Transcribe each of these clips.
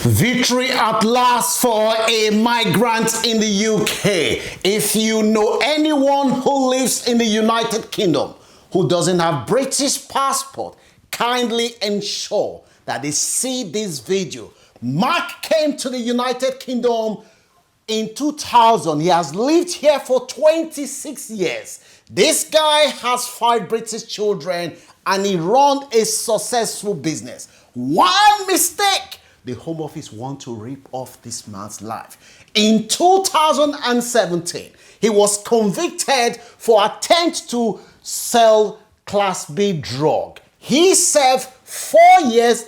Victory at last for a migrant in the UK. If you know anyone who lives in the United Kingdom who doesn't have British passport, kindly ensure that they see this video. Mark came to the United Kingdom in 2000. He has lived here for 26 years. This guy has 5 British children and he runs a successful business. One mistake, the Home Office want to rip off this man's life. In 2017, he was convicted for attempt to sell Class B drug. He served 4.5 years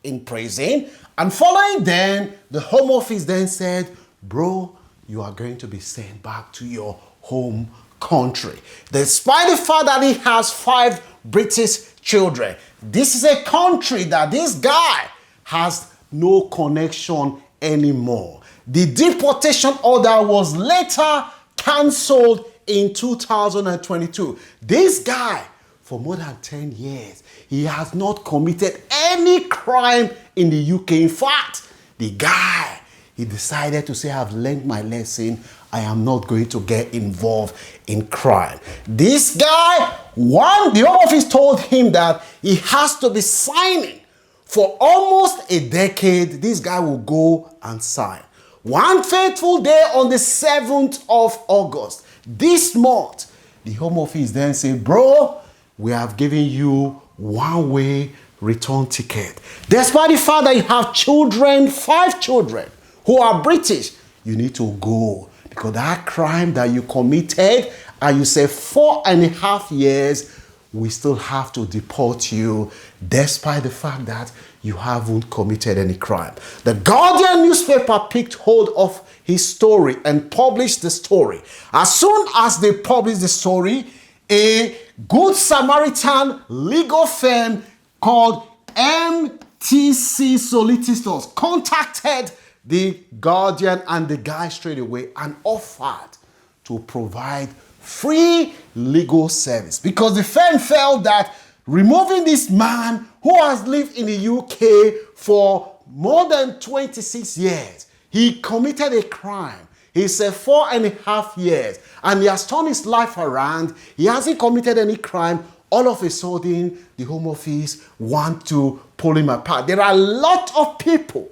in prison, and following then, the Home Office then said, bro, you are going to be sent back to your home country. Despite the fact that he has 5 British children, this is a country that this guy has no connection anymore. The deportation order was later cancelled in 2022. This guy, for more than 10 years, he has not committed any crime in the UK. In fact, the guy, he decided to say, I've learned my lesson. I am not going to get involved in crime. This guy, the Home Office told him that he has to be signing for almost a decade. This guy will go and sign. One fateful day on the 7th of August, this month, the Home Office then said, bro, we have given you one-way return ticket. Despite the fact that you have children, 5 children, who are British, you need to go. Because that crime that you committed, and you say 4.5 years, we still have to deport you, despite the fact that you haven't committed any crime. The Guardian newspaper picked hold of his story and published the story. As soon as they published the story, a Good Samaritan legal firm called MTC Solicitors contacted the Guardian and the guy straight away and offered to provide free legal service, because the firm felt that removing this man who has lived in the UK for more than 26 years, he committed a crime. He said 4.5 years, and he has turned his life around. He hasn't committed any crime. All of a sudden, the Home Office want to pull him apart. There are a lot of people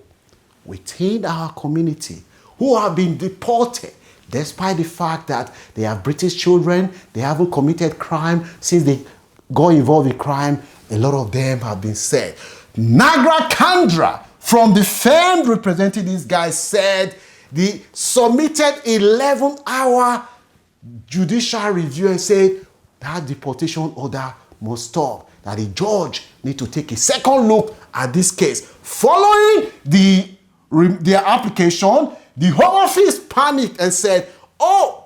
within our community who have been deported, despite the fact that they have British children, they haven't committed crime. Since they got involved in crime, a lot of them have been said. Nagra Kandra from the firm representing these guys said they submitted 11-hour judicial review and said that deportation order must stop, that the judge need to take a second look at this case. Following their application, the Home Office panicked and said, oh,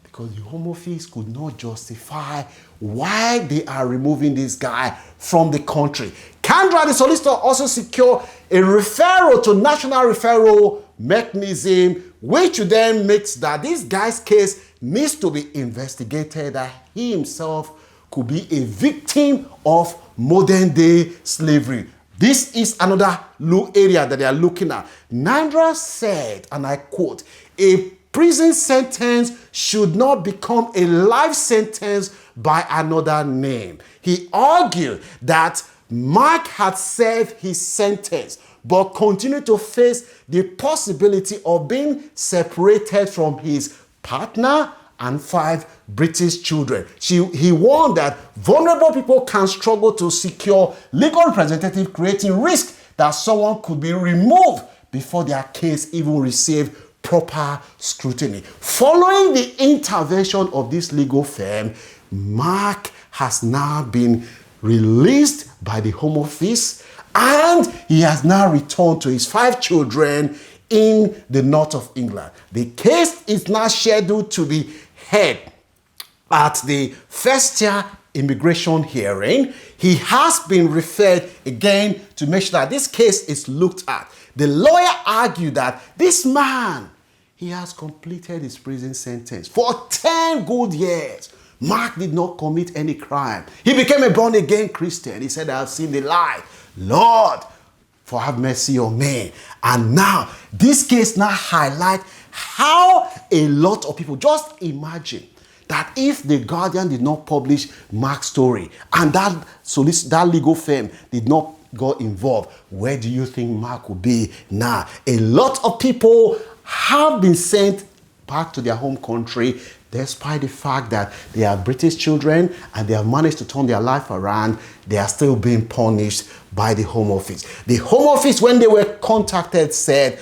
because the Home Office could not justify why they are removing this guy from the country. Kandra, the solicitor, also secured a referral to National Referral Mechanism, which then makes that this guy's case needs to be investigated, that he himself could be a victim of modern-day slavery. This is another area that they are looking at. Nandra said, and I quote, a prison sentence should not become a life sentence by another name. He argued that Mark had served his sentence, but continued to face the possibility of being separated from his partner and 5 British children. He warned that vulnerable people can struggle to secure legal representative, creating risk that someone could be removed before their case even received proper scrutiny. Following the intervention of this legal firm, Mark has now been released by the Home Office, and he has now returned to his 5 children in the north of England. The case is now scheduled to be heard at the first year immigration hearing. He has been referred again to make sure that this case is looked at. The lawyer argued that this man, he has completed his prison sentence for 10 good years. Mark did not commit any crime. He became a born-again Christian. He said, I've seen the light. Lord, for have mercy on me. And now, this case now highlights how a lot of people, just imagine that if the Guardian did not publish Mark's story and that legal firm did not got involved, where do you think Mark will be now? A lot of people have been sent back to their home country despite the fact that they are British children and they have managed to turn their life around. They are still being punished by the Home Office. The Home Office, when they were contacted, said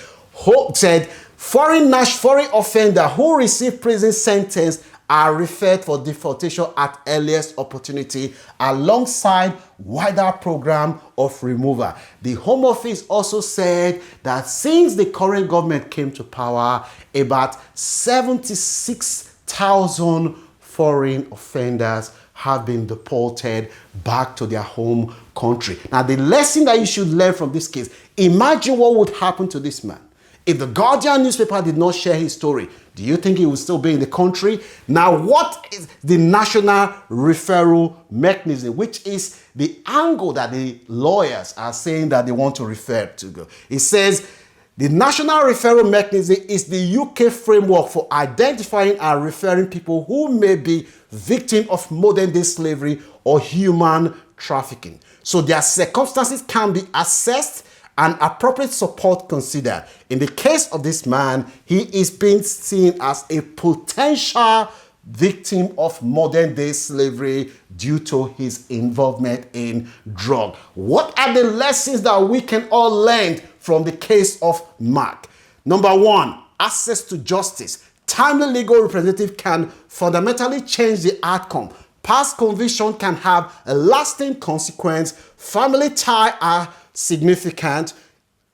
foreign offender who received prison sentence are referred for deportation at earliest opportunity alongside wider program of removal. The Home Office also said that since the current government came to power, about 76,000 foreign offenders have been deported back to their home country. Now, the lesson that you should learn from this case, imagine what would happen to this man. If the Guardian newspaper did not share his story, do you think he would still be in the country? Now, what is the national referral mechanism, which is the angle that the lawyers are saying that they want to refer to? It says the national referral mechanism is the UK framework for identifying and referring people who may be victims of modern-day slavery or human trafficking. So their circumstances can be assessed and appropriate support considered. In the case of this man, he is being seen as a potential victim of modern-day slavery due to his involvement in drug. What are the lessons that we can all learn from the case of Mark? Number one, access to justice. Timely legal representative can fundamentally change the outcome. Past conviction can have a lasting consequence. Family ties are significant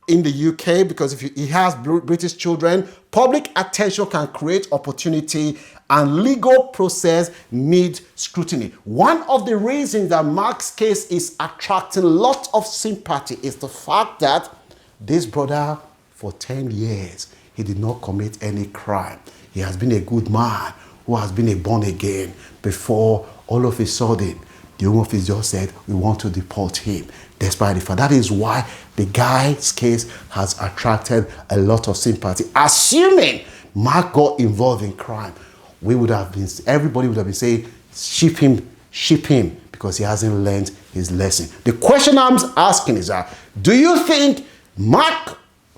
in the UK because if he has British children, public attention can create opportunity and legal process needs scrutiny. One of the reasons that Mark's case is attracting a lot of sympathy is the fact that this brother, for 10 years, he did not commit any crime. He has been a good man who has been a born again before all of a sudden the Home Office just said, we want to deport him. Despite the fact, that is why the guy's case has attracted a lot of sympathy. Assuming Mark got involved in crime, everybody would have been saying, ship him, because he hasn't learned his lesson. The question I'm asking is that, do you think Mark,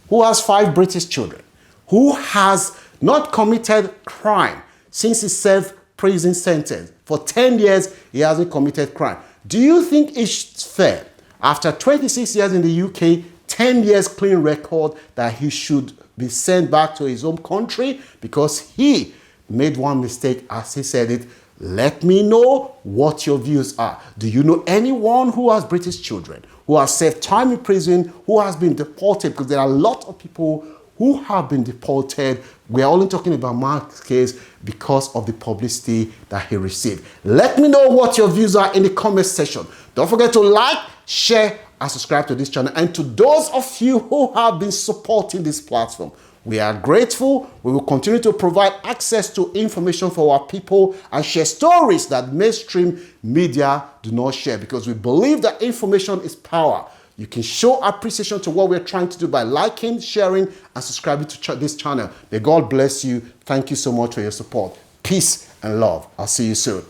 who has 5 British children, who has not committed crime since he served prison sentence, for 10 years he hasn't committed crime, do you think it's fair, after 26 years in the UK, 10 years clean record, that he should be sent back to his home country because he made one mistake, as he said it? Let me know what your views are. Do you know anyone who has British children, who has served time in prison, who has been deported? Because there are a lot of people who have been deported. We are only talking about Mark's case because of the publicity that he received. Let me know what your views are in the comment section. Don't forget to like, share, and subscribe to this channel. And to those of you who have been supporting this platform, we are grateful. We will continue to provide access to information for our people and share stories that mainstream media do not share, because we believe that information is power. You can show appreciation to what we're trying to do by liking, sharing, and subscribing to this channel. May God bless you. Thank you so much for your support. Peace and love. I'll see you soon.